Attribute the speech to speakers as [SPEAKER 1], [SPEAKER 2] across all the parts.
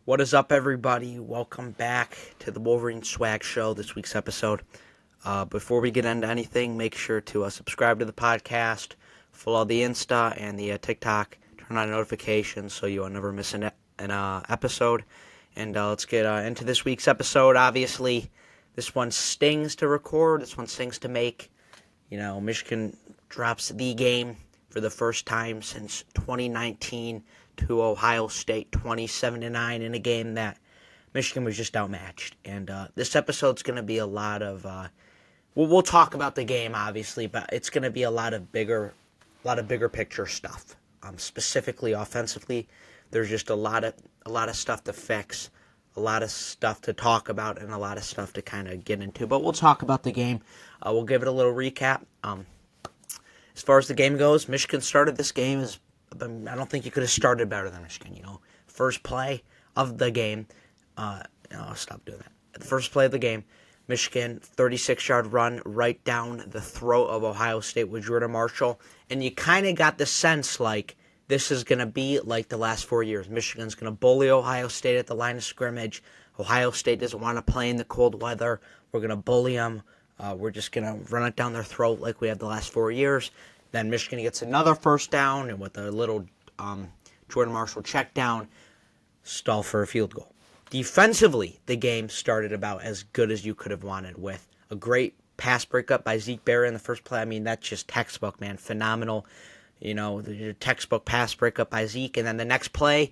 [SPEAKER 1] What is up, everybody? Welcome back to the Wolverine Swag Show, this week's episode. Before we get into anything, make sure to subscribe to the podcast, follow the Insta and the TikTok, turn on notifications so you'll never miss an episode. And let's get into this week's episode. Obviously, this one stings to record, this one stings to make. Michigan drops the game for the first time since 2019 to Ohio State, 27-9 in a game that Michigan was just outmatched. And this episode's going to be a lot of we'll talk about the game, obviously, but it's going to be a lot of bigger picture stuff. Specifically offensively, there's just a lot of stuff to fix, a lot of stuff to talk about, and a lot of stuff to kind of get into. But we'll talk about the game. We'll give it a little recap. As far as the game goes, Michigan started this game I don't think you could have started better than Michigan. First play of the game. I'll stop doing that. The first play of the game, Michigan 36-yard run right down the throat of Ohio State with Jordan Marshall, and you kind of got the sense like this is going to be like the last 4 years. Michigan's going to bully Ohio State at the line of scrimmage. Ohio State doesn't want to play in the cold weather. We're going to bully them. We're just going to run it down their throat like we have the last 4 years. Then Michigan gets another first down, and with a little Jordan Marshall check down, stall for a field goal. Defensively, the game started about as good as you could have wanted, with a great pass breakup by Zeke Berry in the first play. I mean, that's just textbook, man. Phenomenal. The textbook pass breakup by Zeke. And then the next play,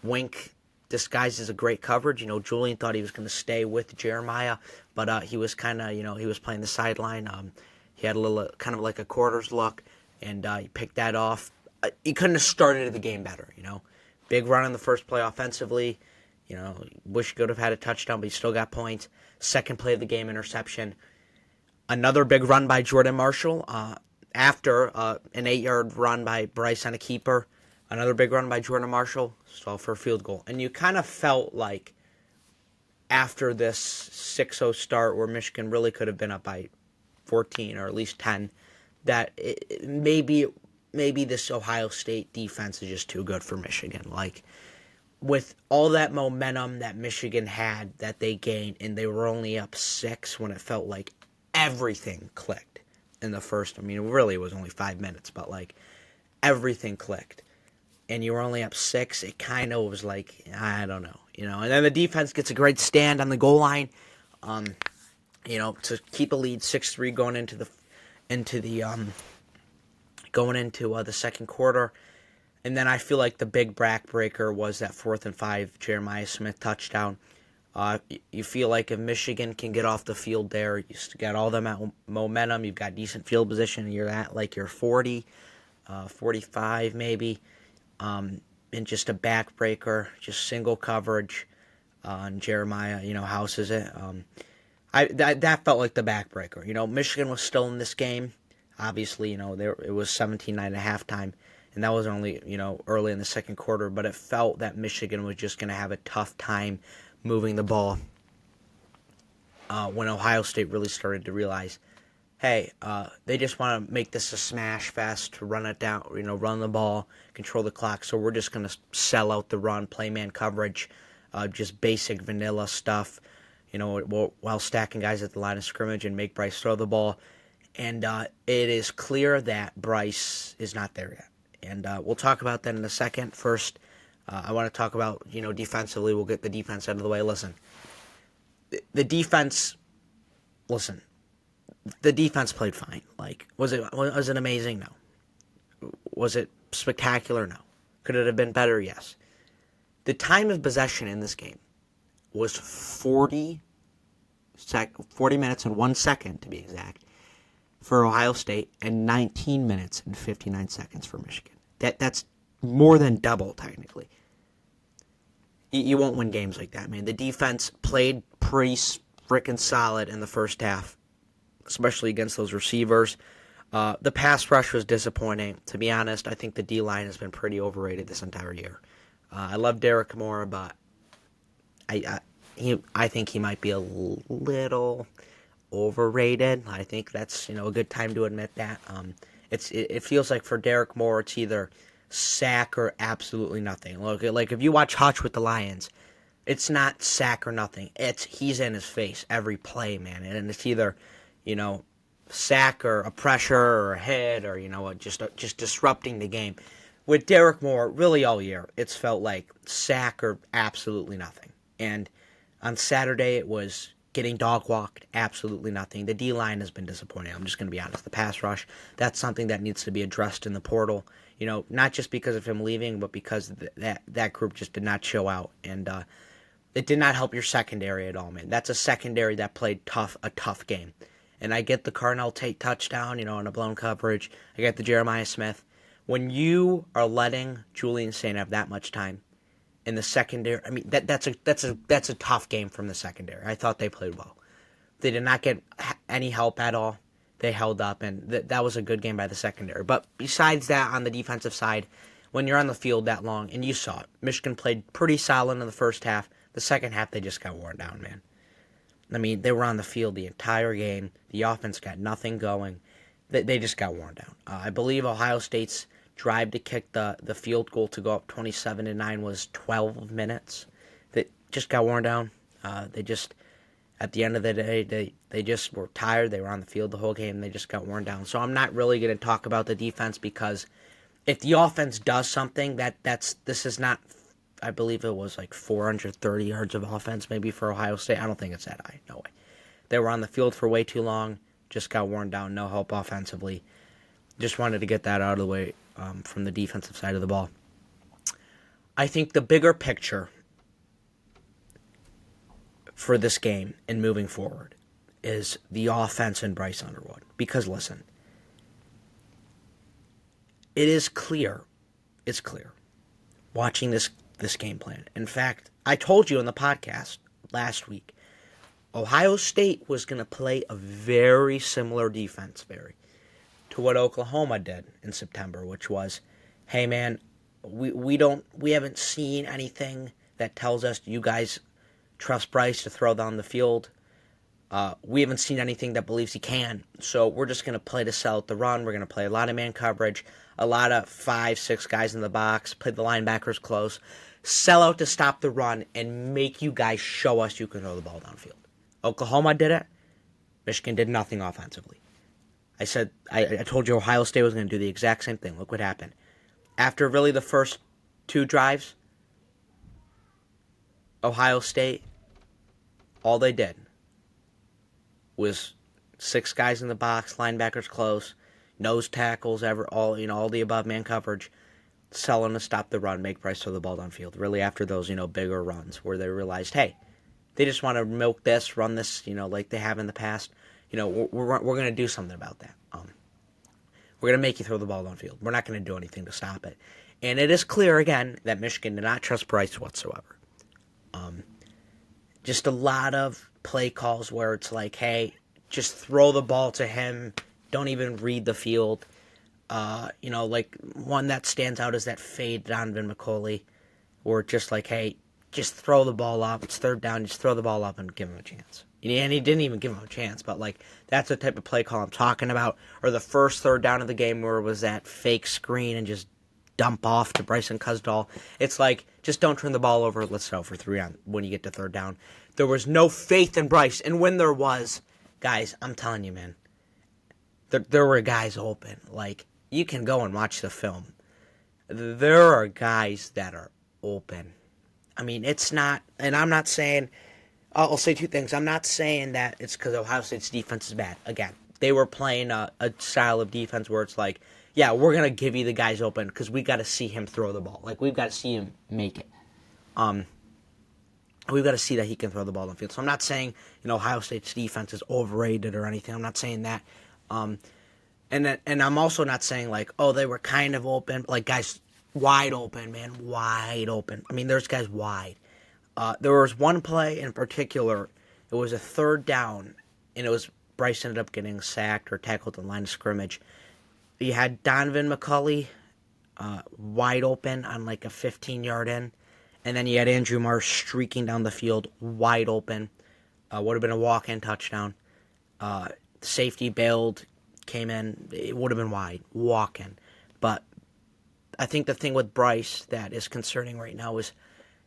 [SPEAKER 1] Wink disguises a great coverage. Julian thought he was going to stay with Jeremiah, but he was kind of, he was playing the sideline. He had a little kind of like a quarters look, and he picked that off. He couldn't have started the game better, Big run in the first play offensively. Wish he could have had a touchdown, but he still got points. Second play of the game, interception. Another big run by Jordan Marshall after an 8-yard run by Bryce on a keeper. Another big run by Jordan Marshall, stall for a field goal. And you kind of felt like after this 6-0 start where Michigan really could have been up by 14 or at least 10, that maybe this Ohio State defense is just too good for Michigan. Like, with all that momentum that Michigan had that they gained, and they were only up 6 when it felt like everything clicked in the first. I mean, really it was only 5 minutes, but like everything clicked. And you were only up 6, it kind of was like, I don't know. And then the defense gets a great stand on the goal line. To keep a lead 6-3 going into the second quarter. And then I feel like the big backbreaker was that 4th and 5 Jeremiah Smith touchdown. You feel like if Michigan can get off the field there, you got all the momentum, you've got decent field position, you're at like your 40, 45 maybe, and just a backbreaker, just single coverage on Jeremiah, houses it. That felt like the backbreaker. Michigan was still in this game. Obviously, it was 17-9 at halftime, and that was only, early in the second quarter, but it felt that Michigan was just going to have a tough time moving the ball when Ohio State really started to realize, hey, they just want to make this a smash fest, run it down, run the ball, control the clock, so we're just going to sell out the run, play man coverage, just basic vanilla stuff, while stacking guys at the line of scrimmage and make Bryce throw the ball. And it is clear that Bryce is not there yet. And we'll talk about that in a second. First, I want to talk about, defensively. We'll get the defense out of the way. Listen, the defense played fine. Like, was it amazing? No. Was it spectacular? No. Could it have been better? Yes. The time of possession in this game was 40 minutes and 1 second, to be exact, for Ohio State, and 19 minutes and 59 seconds for Michigan. That's more than double, technically. You won't win games like that, man. The defense played pretty freaking solid in the first half, especially against those receivers. The pass rush was disappointing. To be honest, I think the D-line has been pretty overrated this entire year. I love Derek Moore, but I think he might be a little overrated. I think that's a good time to admit that. It feels like for Derek Moore, it's either sack or absolutely nothing. Like if you watch Hutch with the Lions, it's not sack or nothing. It's he's in his face every play, man, and it's either, you know, sack or a pressure or a hit or just disrupting the game. With Derek Moore, really all year, it's felt like sack or absolutely nothing. And on Saturday, it was getting dog walked, absolutely nothing. The D line has been disappointing. I'm just going to be honest. The pass rush, that's something that needs to be addressed in the portal. Not just because of him leaving, but because that group just did not show out, and it did not help your secondary at all, man. That's a secondary that played a tough game. And I get the Carnell Tate touchdown, on a blown coverage. I get the Jeremiah Smith. When you are letting Julian Saint have that much time in the secondary, I mean that's a tough game from the secondary. I thought they played well. They did not get any help at all. They held up, and that was a good game by the secondary. But besides that, on the defensive side, when you're on the field that long, and you saw it, Michigan played pretty solid in the first half. The second half, they just got worn down, man. I mean, they were on the field the entire game. The offense got nothing going. They just got worn down. I believe Ohio State's drive to kick the field goal to go up 27-9 was 12 minutes. That just got worn down. They just, at the end of the day, they just were tired. They were on the field the whole game. They just got worn down. So I'm not really going to talk about the defense, because if the offense does something, this is not, I believe it was like 430 yards of offense maybe for Ohio State. I don't think it's that high. No way. They were on the field for way too long. Just got worn down. No help offensively. Just wanted to get that out of the way from the defensive side of the ball. I think the bigger picture for this game and moving forward is the offense and Bryce Underwood. Because listen, it's clear watching this game plan. In fact, I told you in the podcast last week, Ohio State was going to play a very similar defense, to what Oklahoma did in September, which was, hey man, we haven't seen anything that tells us you guys trust Bryce to throw down the field. We haven't seen anything that believes he can, so we're just going to play to sell out the run. We're going to play a lot of man coverage, a lot of 5-6 guys in the box, play the linebackers close, sell out to stop the run, and make you guys show us you can throw the ball downfield. Oklahoma did it. Michigan did nothing offensively. I told you Ohio State was going to do the exact same thing. Look what happened. After really the first 2 drives, Ohio State, all they did was 6 guys in the box, linebackers close, nose tackles, all the above, man coverage, selling to stop the run, make Bryce throw the ball downfield. Really after those, bigger runs where they realized, hey, they just want to milk this, run this, like they have in the past. We're going to do something about that. We're going to make you throw the ball downfield. We're not going to do anything to stop it. And it is clear, again, that Michigan did not trust Bryce whatsoever. Just a lot of play calls where it's like, hey, just throw the ball to him. Don't even read the field. Like one that stands out is that fade Donovan McCulley, where it's just like, hey, just throw the ball up. It's third down. Just throw the ball up and give him a chance. And he didn't even give him a chance, but like that's the type of play call I'm talking about. Or the first third down of the game where it was that fake screen and just dump off to Bryson Cusdall. It's like, just don't turn the ball over. Let's throw for 3 on when you get to third down. There was no faith in Bryce, and when there was, guys, I'm telling you, man, there were guys open. Like, you can go and watch the film. There are guys that are open. I mean, it's not, and I'm not saying, I'll say 2 things. I'm not saying that it's because Ohio State's defense is bad. Again, they were playing a style of defense where it's like, yeah, we're going to give you the guys open because we got to see him throw the ball. Like, we've got to see him make it. We've got to see that he can throw the ball downfield. So I'm not saying, Ohio State's defense is overrated or anything. I'm not saying that. And I'm also not saying, like, oh, they were kind of open. Like, guys, wide open, man, wide open. I mean, there's guys wide. There was one play in particular. It was a third down, and it was Bryce ended up getting sacked or tackled in the line of scrimmage. You had Donovan McCulley wide open on like a 15-yard in, and then you had Andrew Marsh streaking down the field wide open. Would have been a walk-in touchdown. Safety bailed, came in. It would have been wide, walk-in. But I think the thing with Bryce that is concerning right now is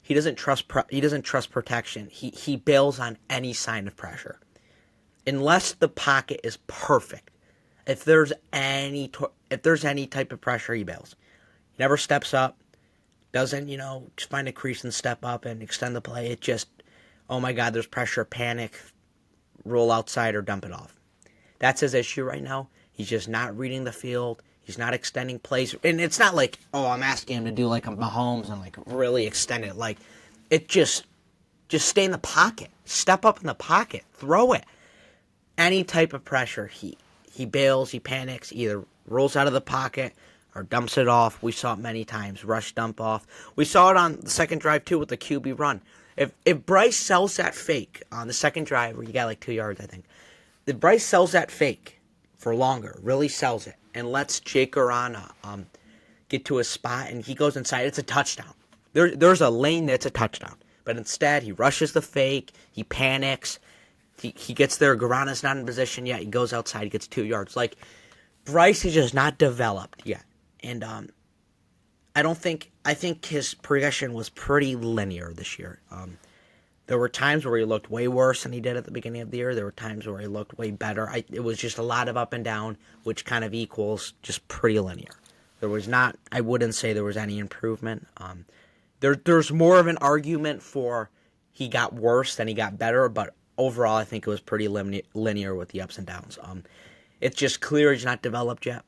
[SPEAKER 1] he doesn't trust protection. He bails on any sign of pressure, unless the pocket is perfect. If there's any type of pressure, he bails. He never steps up. Doesn't find a crease and step up and extend the play. It just, oh my God, there's pressure, panic, roll outside or dump it off. That's his issue right now. He's just not reading the field. He's not extending plays. And it's not like, oh, I'm asking him to do like a Mahomes and like really extend it. Like, it just stay in the pocket. Step up in the pocket. Throw it. Any type of pressure, he bails, he panics, either rolls out of the pocket or dumps it off. We saw it many times. Rush, dump off. We saw it on the second drive, too, with the QB run. If Bryce sells that fake on the second drive, where you got like 2 yards, I think. If Bryce sells that fake for longer, really sells it, and lets Jake Arana get to a spot and he goes inside, it's a touchdown. There's a lane that's a touchdown. But instead, he rushes the fake, he panics, he gets there, Garana's not in position yet, he goes outside, he gets 2 yards. Like, Bryce is just not developed yet. And I think his progression was pretty linear this year. There were times where he looked way worse than he did at the beginning of the year. There were times where he looked way better. It was just a lot of up and down, which kind of equals just pretty linear. I wouldn't say there was any improvement. There's more of an argument for he got worse than he got better, but overall I think it was pretty linear with the ups and downs. It's just clear he's not developed yet.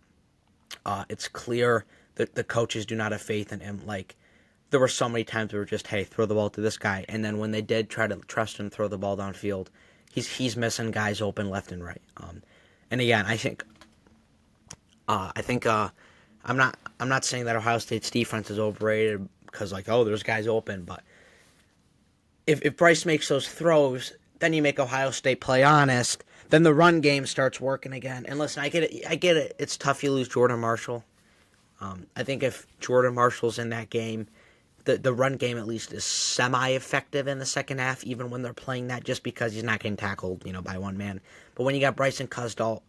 [SPEAKER 1] It's clear that the coaches do not have faith in him. Like, there were so many times where we were just, hey, throw the ball to this guy. And then when they did try to trust him to throw the ball downfield, he's missing guys open left and right. And again, I'm not saying that Ohio State's defense is overrated because, like, oh, there's guys open. But if Bryce makes those throws, then you make Ohio State play honest. Then the run game starts working again. And listen, I get it. It's tough you lose Jordan Marshall. I think if Jordan Marshall's in that game, the run game at least is semi-effective in the second half, even when they're playing that, just because he's not getting tackled, by one man. But when you got Bryson Cusdahl,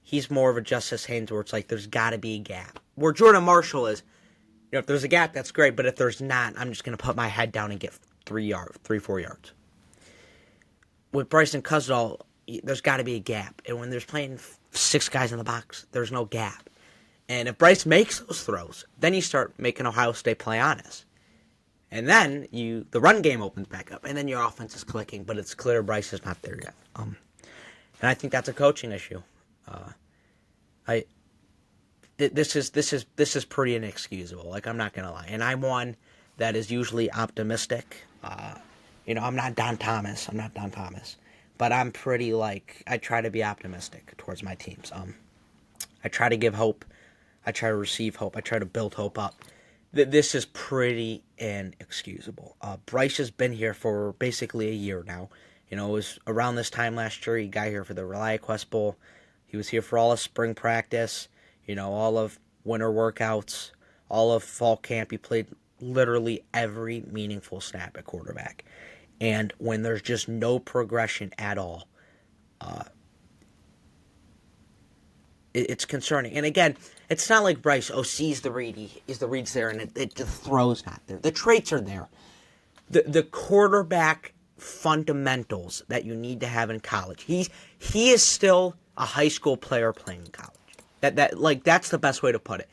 [SPEAKER 1] he's more of a Justice Haynes where it's like there's got to be a gap. Where Jordan Marshall is, if there's a gap, that's great, but if there's not, I'm just going to put my head down and get 4 yards. With Bryson Cusdahl, there's got to be a gap. And when there's playing 6 guys in the box, there's no gap. And if Bryce makes those throws, then you start making Ohio State play honest. And then the run game opens back up, and then your offense is clicking, but it's clear Bryce is not there yet. And I think that's a coaching issue. This is pretty inexcusable. Like, I'm not gonna lie, and I'm one that is usually optimistic. I'm not Don Thomas. But I'm pretty I try to be optimistic towards my teams. I try to give hope. I try to receive hope. I try to build hope up. This is pretty inexcusable. Bryce has been here for basically a year now. It was around this time last year he got here for the ReliaQuest Bowl. He was here for all of spring practice, all of winter workouts, all of fall camp. He played literally every meaningful snap at quarterback. And when there's just no progression at all, it's concerning. And again, it's not like Bryce, sees the read, the read's there, and the throw's not there. The traits are there. The quarterback fundamentals that you need to have in college. He is still a high school player playing in college. That's the best way to put it.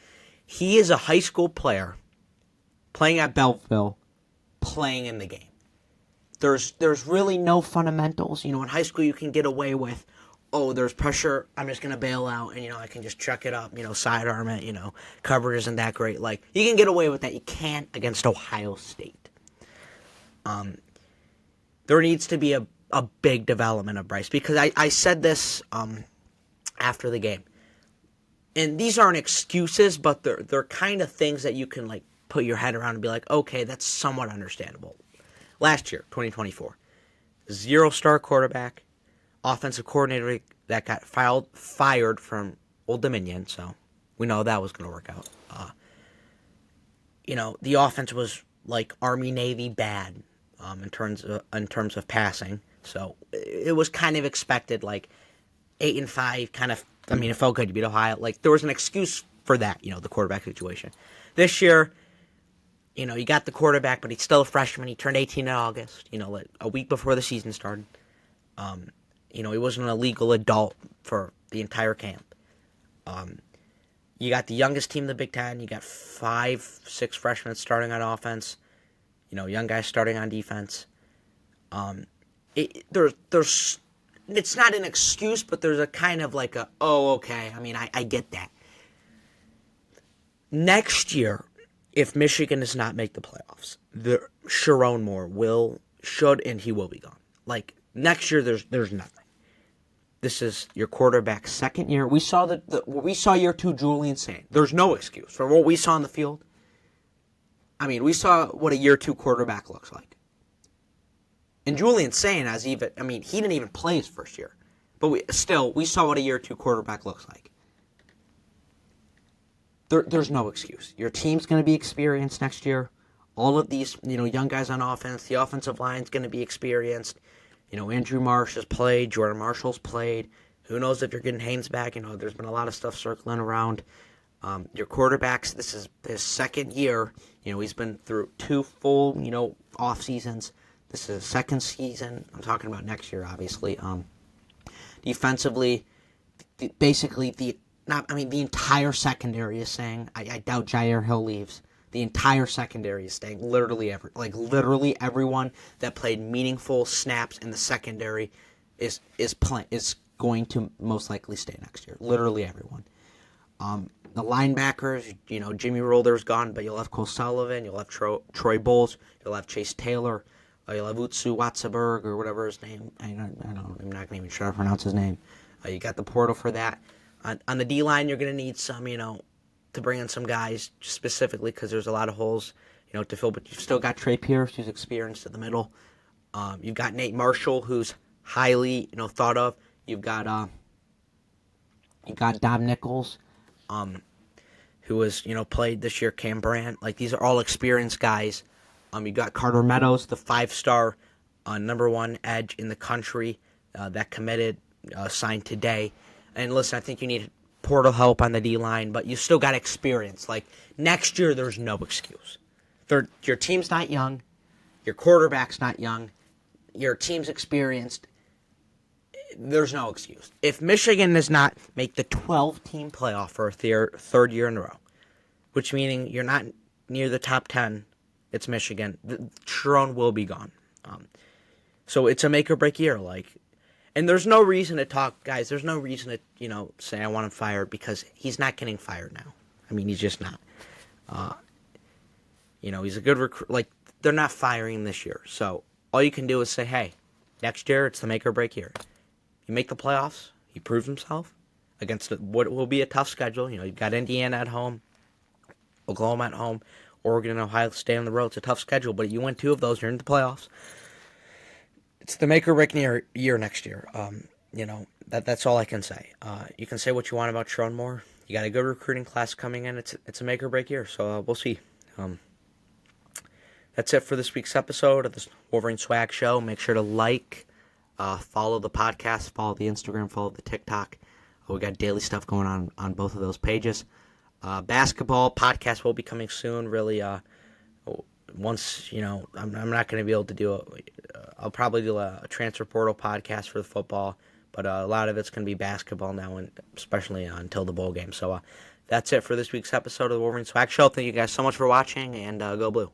[SPEAKER 1] He is a high school player playing at Belleville, playing in the game. There's really no fundamentals. In high school you can get away with, there's pressure, I'm just going to bail out, and, I can just chuck it up, sidearm it, coverage isn't that great. Like, you can get away with that. You can't against Ohio State. There needs to be a big development of Bryce, because I said this after the game. And these aren't excuses, but they're kind of things that you can, put your head around and be like, okay, that's somewhat understandable. Last year, 2024, 0-star quarterback, offensive coordinator that got fired from Old Dominion, so we know that was going to work out. The offense was like Army-Navy bad in terms of passing, so it was kind of expected, 8-5, kind of. I mean, it felt good to beat Ohio. There was an excuse for that, the quarterback situation. This year, you got the quarterback, but he's still a freshman. He turned 18 in August, like a week before the season started. He wasn't a legal adult for the entire camp. You got the youngest team in the Big Ten. You got 5, 6 freshmen starting on offense. Young guys starting on defense. There's it's not an excuse, but there's a kind of like okay. I mean, I get that. Next year, if Michigan does not make the playoffs, Sharon Moore should and he will be gone. Like next year, there's nothing. This is your quarterback's second year. We saw year 2 Julian Sain. There's no excuse for what we saw on the field. I mean, we saw what a year 2 quarterback looks like. And Julian Sain he didn't even play his first year. But we saw what a year 2 quarterback looks like. There's no excuse. Your team's going to be experienced next year. All of these, young guys on offense, the offensive line's going to be experienced. Andrew Marsh has played. Jordan Marshall's played. Who knows if you're getting Haynes back? There's been a lot of stuff circling around. Your quarterbacks, this is his second year. He's been through 2 full, off seasons. This is his second season. I'm talking about next year, obviously. Defensively, basically the entire secondary is saying. I doubt Jair Hill leaves. The entire secondary is staying. Literally everyone that played meaningful snaps in the secondary is going to most likely stay next year. Literally everyone. The linebackers, Jimmy Rolder's gone, but you'll have Cole Sullivan, you'll have Troy Bowles, you'll have Chase Taylor, you'll have Utsu Watzaberg or whatever his name. I'm not even sure how to pronounce his name. You got the portal for that. On the D line, you're going to need some, to bring in some guys specifically because there's a lot of holes, to fill. But you've still got Trey Pierce, who's experienced in the middle. You've got Nate Marshall, who's highly, thought of. You've got Dom Nichols, who was, played this year. Cam Brandt. Like these are all experienced guys. You got Carter Meadows, the 5-star number 1 edge in the country that committed, signed today. And listen, I think you need portal help on the D-line, but you still got experience. Like, next year, there's no excuse. Your team's not young. Your quarterback's not young. Your team's experienced. There's no excuse. If Michigan does not make the 12-team playoff for a third year in a row, which meaning you're not near the top 10, it's Michigan, Sharon will be gone. So it's a make-or-break year, and there's no reason to talk, guys. There's no reason to, say I want him fired because he's not getting fired now. I mean, he's just not. He's a good recruit. They're not firing him this year. So all you can do is say, hey, next year it's the make or break year. You make the playoffs. He proves himself against what will be a tough schedule. You've got Indiana at home, Oklahoma at home, Oregon and Ohio State on the road. It's a tough schedule, but you win 2 of those, you're in the playoffs. It's the make or break year next year. That's all I can say. You can say what you want about Sharon Moore. You got a good recruiting class coming in. It's a make or break year, so we'll see. That's it for this week's episode of the Wolverine Swag Show. Make sure to follow the podcast, follow the Instagram, follow the TikTok. We got daily stuff going on both of those pages. Basketball podcast will be coming soon. Really, once I'm not going to be able to do I'll probably do a transfer portal podcast for the football, but a lot of it's going to be basketball now, and especially until the bowl game. So that's it for this week's episode of the Wolverine Swag Show. Thank you guys so much for watching, and go Blue.